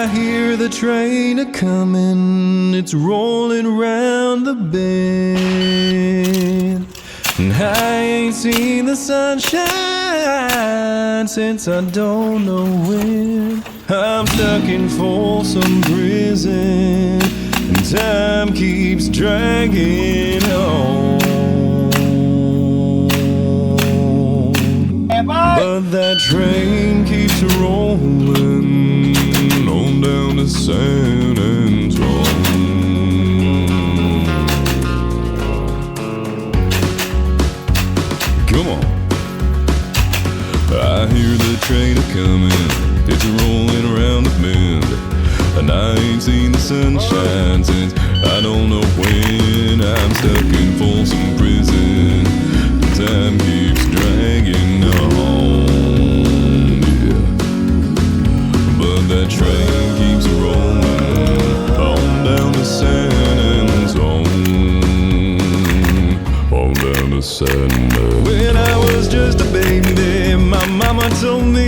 hear the train a-comin', it's rolling round the bend. And I ain't seen the sunshine since I don't know when. I'm stuck in Folsom Prison, and time keeps dragging on. But that train keeps rolling on down to San Antonio. Come on. I hear the train a-comin', it's rolling around the bend. And I ain't seen the sunshine since I don't know when. I'm stuck in Folsom Prison, and time keeps dragging on, yeah. But that train keeps rolling on down to San Antonio, on down to San Antonio. When I was just a baby there, my mama told me